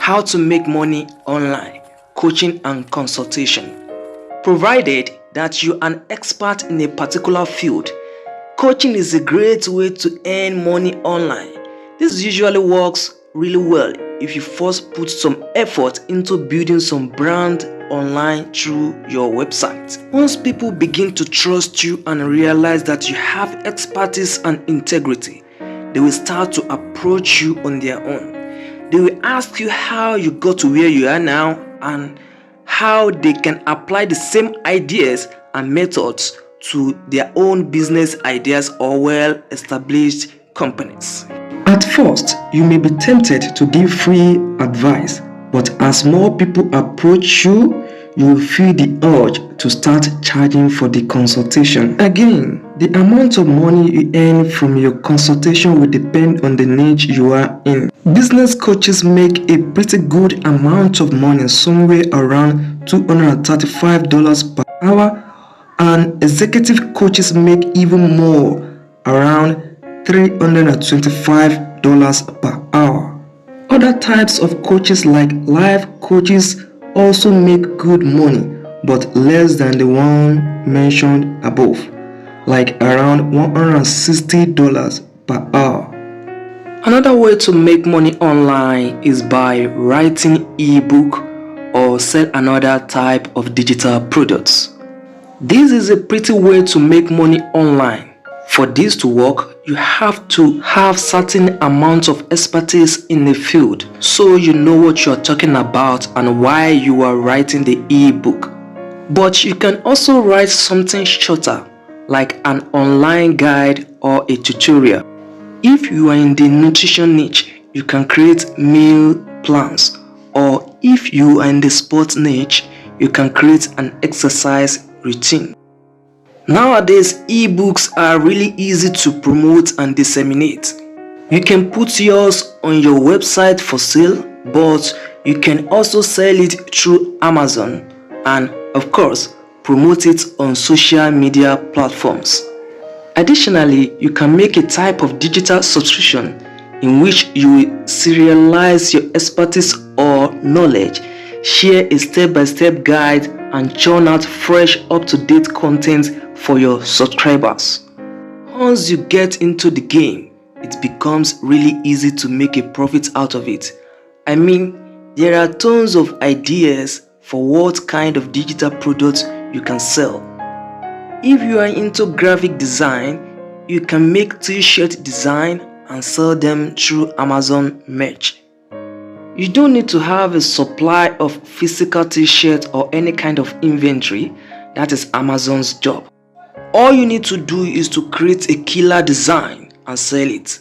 How to make money online, coaching and consultation. Provided that you're an expert in a particular field, coaching is a great way to earn money online. This usually works really well if you first put some effort into building some brand online through your website. Once people begin to trust you and realize that you have expertise and integrity, they will start to approach you on their own. They will ask you how you got to where you are now and how they can apply the same ideas and methods to their own business ideas or well-established companies. At first, you may be tempted to give free advice, but as more people approach you, you will feel the urge to start charging for the consultation. Again, the amount of money you earn from your consultation will depend on the niche you are in. Business coaches make a pretty good amount of money, somewhere around $235 per hour, and executive coaches make even more, around $325 per hour. Other types of coaches like life coaches also make good money, but less than the one mentioned above, like around $160 per hour. Another way to make money online is by writing ebook or sell another type of digital products. This is a pretty way to make money online. For this to work, you have to have certain amounts of expertise in the field, so you know what you are talking about and why you are writing the ebook. But you can also write something shorter, like an online guide or a tutorial. If you are in the nutrition niche, you can create meal plans, or if you are in the sports niche, you can create an exercise routine. Nowadays, ebooks are really easy to promote and disseminate. You can put yours on your website for sale, but you can also sell it through Amazon and, of course, promote it on social media platforms. Additionally, you can make a type of digital subscription in which you will serialize your expertise or knowledge, share a step-by-step guide, and churn out fresh, up-to-date content for your subscribers. Once you get into the game, it becomes really easy to make a profit out of it. I mean, there are tons of ideas for what kind of digital products you can sell. If you are into graphic design, you can make t-shirt design and sell them through Amazon merch. You don't need to have a supply of physical t-shirts or any kind of inventory. That is Amazon's job. All you need to do is to create a killer design and sell it.